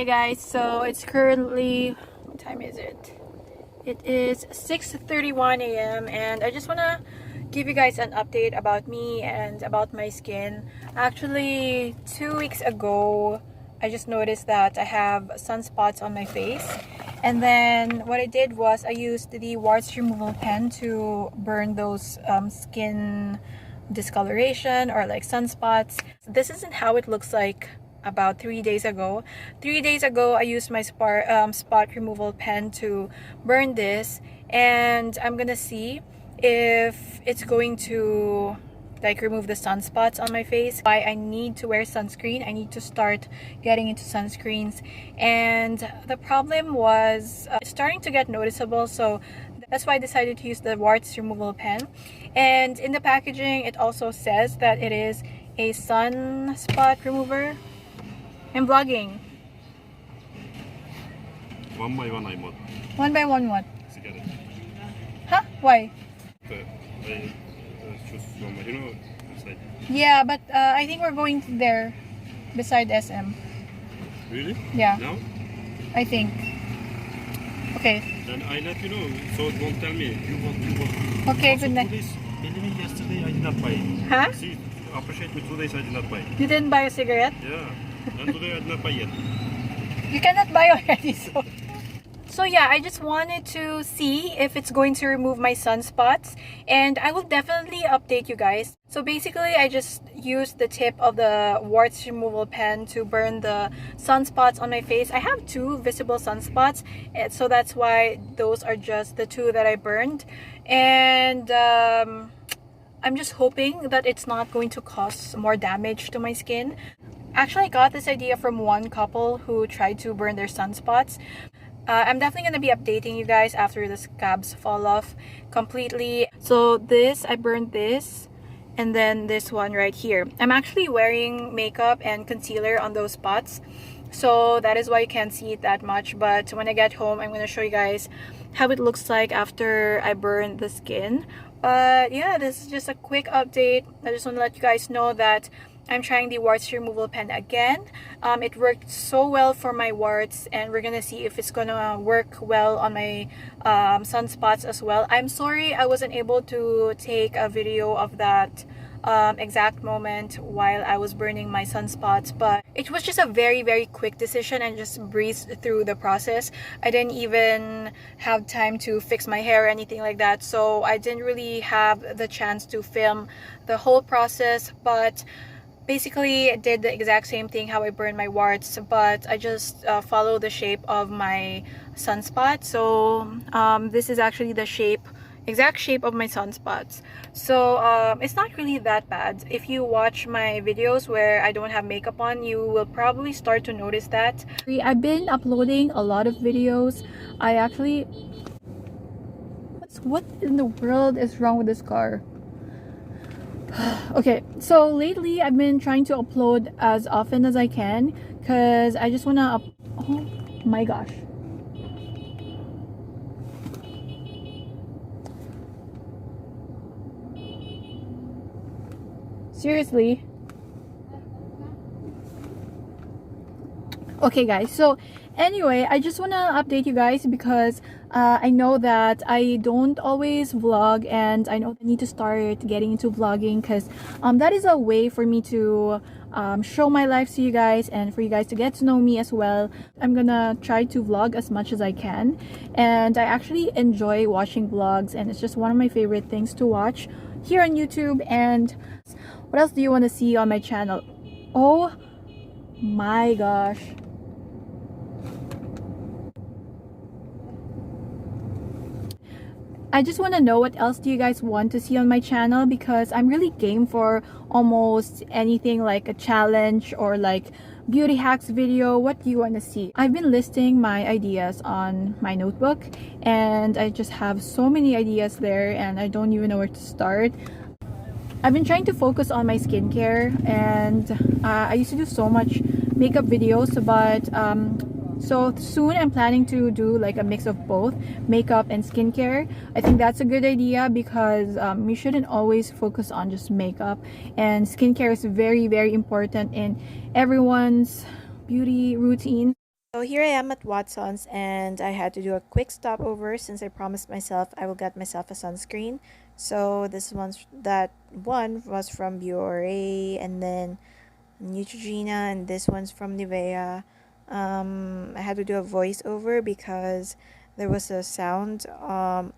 Hey guys, so it's currently, what time is it? It is 6:31 a.m. and I just want to give you guys an update about me and about my skin. Actually, 2 weeks ago, I just noticed that I have sunspots on my face. And then what I did was I used the Warts removal pen to burn those skin discoloration or like sunspots. This isn't how it looks like about 3 days ago. 3 days ago, I used my spot removal pen to burn this, and I'm gonna see if it's going to like remove the sunspots on my face. Why I need to wear sunscreen. I need to start getting into sunscreens, and the problem was it's starting to get noticeable, so that's why I decided to use the Warts removal pen. And in the packaging, it also says that it is a sunspot remover. I'm vlogging. One by one, I'm One by one what? together. Huh? Why? I choose one by, inside. Yeah, but I think we're going there beside SM. Really? Yeah. Now? I think. Okay. Then I let you know, so don't tell me. You want. Okay, Also, good night. 2 days, believe me, yesterday I did not buy. Huh? See, appreciate me, 2 days I did not buy. You didn't buy a cigarette? Yeah. And today I did not buy yet. You cannot buy already, so. So yeah, I just wanted to see if it's going to remove my sunspots, and I will definitely update you guys. So basically, I just used the tip of the Warts removal pen to burn the sunspots on my face. I have 2 visible sunspots, so that's why those are just the 2 that I burned. And I'm just hoping that it's not going to cause more damage to my skin. Actually, I got this idea from one couple who tried to burn their sunspots. I'm definitely going to be updating you guys after the scabs fall off completely. So this, I burned this, and then this one right here. I'm actually wearing makeup and concealer on those spots, so that is why you can't see it that much. But when I get home, I'm going to show you guys how it looks like after I burn the skin. But yeah, this is just a quick update. I just want to let you guys know that I'm trying the warts removal pen again. It worked so well for my warts, and we're gonna see if it's gonna work well on my sunspots as well. I'm sorry I wasn't able to take a video of that exact moment while I was burning my sunspots, but it was just a very quick decision and just breezed through the process. I didn't even have time to fix my hair or anything like that, so I didn't really have the chance to film the whole process. But basically, I did the exact same thing how I burned my warts, but I just follow the shape of my sunspot. So this is actually the exact shape of my sunspots. So it's not really that bad. If you watch my videos where I don't have makeup on, you will probably start to notice that. I've been uploading a lot of videos. I actually... What in the world is wrong with this car? Okay, so lately I've been trying to upload as often as I can because I just want to oh my gosh. Seriously? Okay guys, so anyway, I just want to update you guys because I know that I don't always vlog, and I know I need to start getting into vlogging because that is a way for me to show my life to you guys and for you guys to get to know me as well. I'm gonna try to vlog as much as I can, and I actually enjoy watching vlogs, and it's just one of my favorite things to watch here on YouTube. And what else do you want to see on my channel? Oh my gosh. I just want to know what else do you guys want to see on my channel, because I'm really game for almost anything, like a challenge or like beauty hacks video. What do you want to see? I've been listing my ideas on my notebook, and I just have so many ideas there and I don't even know where to start. I've been trying to focus on my skincare, and I used to do so much makeup videos, but so soon I'm planning to do like a mix of both makeup and skincare. I think that's a good idea because you shouldn't always focus on just makeup, and skincare is very important in everyone's beauty routine. So here I am at Watson's, and I had to do a quick stopover since I promised myself I will get myself a sunscreen. So that one was from Biore, and then Neutrogena, and this one's from Nivea. I had to do a voiceover because there was a sound, a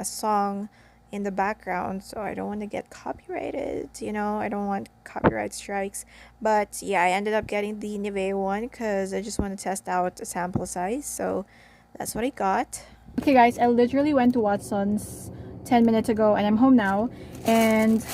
song in the background, so I don't want to get copyrighted, I don't want copyright strikes. But yeah, I ended up getting the Nivea one because I just want to test out a sample size, so that's what I got. Okay guys, I literally went to Watson's 10 minutes ago and I'm home now, and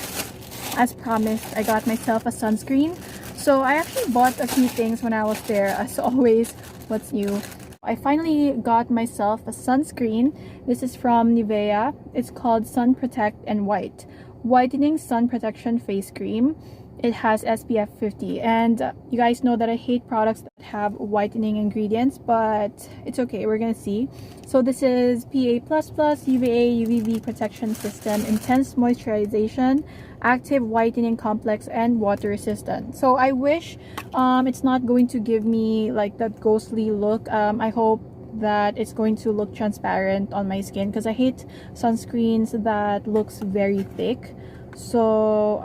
as promised, I got myself a sunscreen. So I actually bought a few things when I was there, as always. What's new? I finally got myself a sunscreen. This is from Nivea. It's called Sun Protect and White Whitening Sun Protection Face Cream. It has SPF 50, and you guys know that I hate products that have whitening ingredients, but it's okay, we're gonna see. So this is PA++, UVA, UVB protection system, intense moisturization, active whitening complex, and water resistant. So I wish it's not going to give me like that ghostly look. I hope that it's going to look transparent on my skin, because I hate sunscreens that looks very thick. So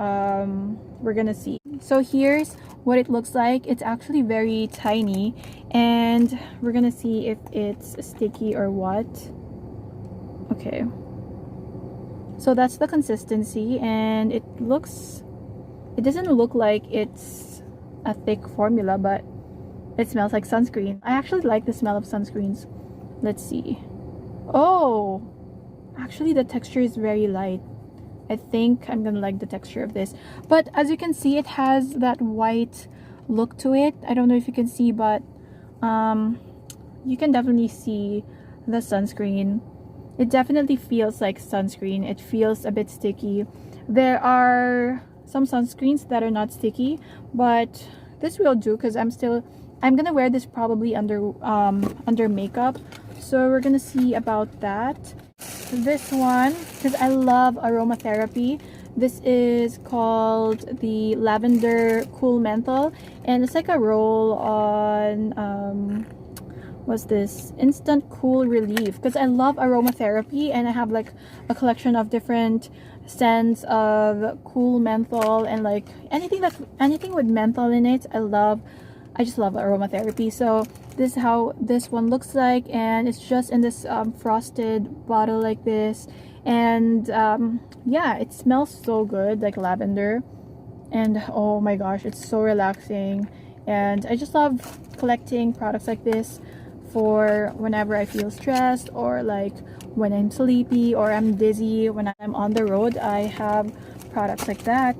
we're gonna see. So here's what it looks like. It's actually very tiny, and we're gonna see if it's sticky or what. Okay, so that's the consistency, and it doesn't look like it's a thick formula, but it smells like sunscreen. I actually like the smell of sunscreens. Let's see. Oh, actually the texture is very light. I think I'm gonna like the texture of this. But as you can see, it has that white look to it. I don't know if you can see, but you can definitely see the sunscreen. It definitely feels like sunscreen. It feels a bit sticky. There are some sunscreens that are not sticky, but this will do, because I'm gonna wear this probably under makeup. So we're gonna see about that. This one, because I love aromatherapy, this is called the Lavender Cool Menthol, and it's like a roll on what's this, instant cool relief, because I love aromatherapy, and I have like a collection of different scents of cool menthol, and like anything with menthol in it. I just love aromatherapy. So this is how this one looks like, and it's just in this frosted bottle like this. And yeah, it smells so good, like lavender, and oh my gosh, it's so relaxing. And I just love collecting products like this for whenever I feel stressed, or like when I'm sleepy or I'm dizzy. When I'm on the road, I have products like that.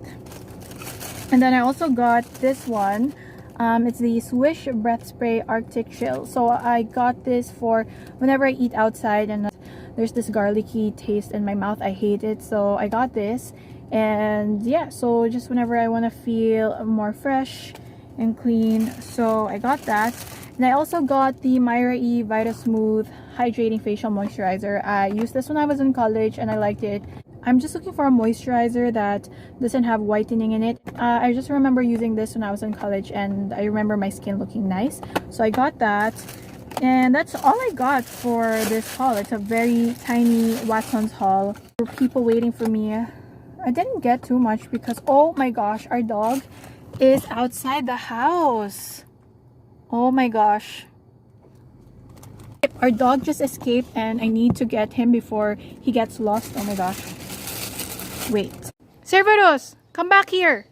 And then I also got this one. It's the Swish Breath Spray Arctic Chill. So I got this for whenever I eat outside and there's this garlicky taste in my mouth. I hate it, so I got this. And yeah, so just whenever I want to feel more fresh and clean, so I got that. And I also got the Myra E Vita Smooth Hydrating Facial Moisturizer. I used this when I was in college and I liked it. I'm just looking for a moisturizer that doesn't have whitening in it. I just remember using this when I was in college, and I remember my skin looking nice. So I got that. And that's all I got for this haul. It's a very tiny Watson's haul. There were people waiting for me. I didn't get too much because, oh my gosh, our dog is outside the house. Oh my gosh. Our dog just escaped, and I need to get him before he gets lost. Oh my gosh. Wait. Servados! Come back here!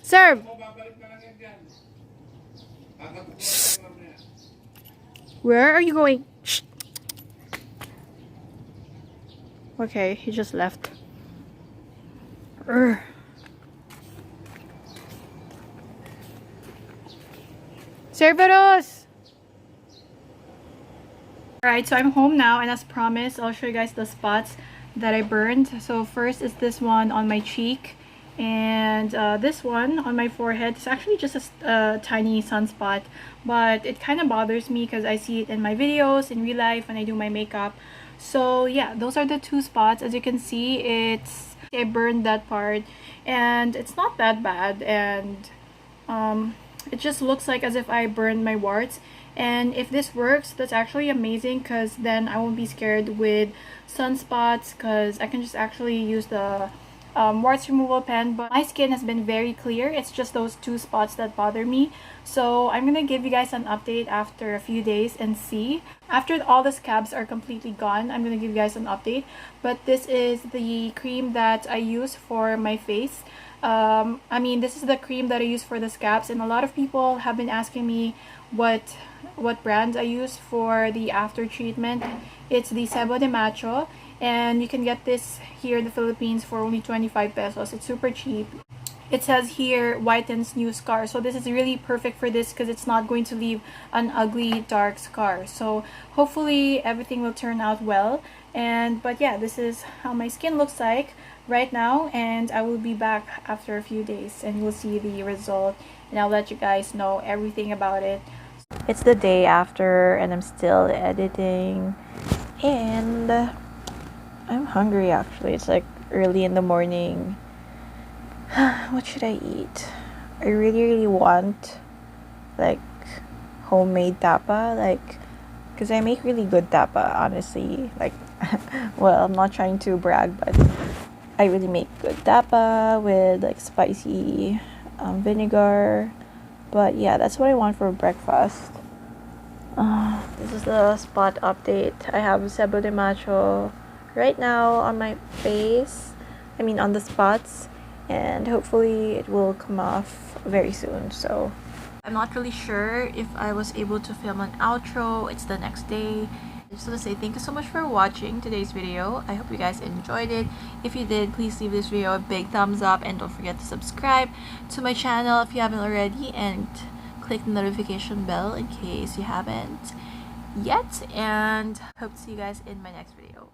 Serve! Shh. Where are you going? Shh. Okay, he just left. Urgh. Servados! Alright, so I'm home now, and as promised, I'll show you guys the spots that I burned. So first is this one on my cheek, and this one on my forehead. It's actually just a tiny sunspot, but it kind of bothers me because I see it in my videos in real life when I do my makeup. So yeah, those are the two spots. As you can see, I burned that part, and it's not that bad. And it just looks like as if I burned my warts. And if this works, that's actually amazing, because then I won't be scared with sunspots, because I can just actually use the warts removal pen. But my skin has been very clear. It's just those 2 spots that bother me. So I'm gonna give you guys an update after a few days and see. After all the scabs are completely gone, I'm gonna give you guys an update. But this is the cream that I use for my face. I mean, this is the cream that I use for the scabs, and a lot of people have been asking me what brand I use for the after treatment. It's the Cebo de Macho, and you can get this here in the Philippines for only 25 pesos. It's super cheap. It says here whitens new scar, so this is really perfect for this because it's not going to leave an ugly dark scar. So hopefully everything will turn out well. But yeah, this is how my skin looks like right now, and I will be back after a few days and you'll see the result, and I'll let you guys know everything about it. It's the day after and I'm still editing, and I'm hungry actually. It's like early in the morning. What should I eat? I really want like homemade tapa, like, because I make really good tapa, honestly. Like, well, I'm not trying to brag, but I really make good tapa with like spicy vinegar. But yeah, that's what I want for breakfast. This is the spot update. I have Cebo de Macho right now on my face, I mean on the spots, and hopefully it will come off very soon. So I'm not really sure if I was able to film an outro. It's the next day. I just want to say thank you so much for watching today's video. I hope you guys enjoyed it. If you did, please leave this video a big thumbs up, and don't forget to subscribe to my channel if you haven't already, and click the notification bell in case you haven't yet, and hope to see you guys in my next video.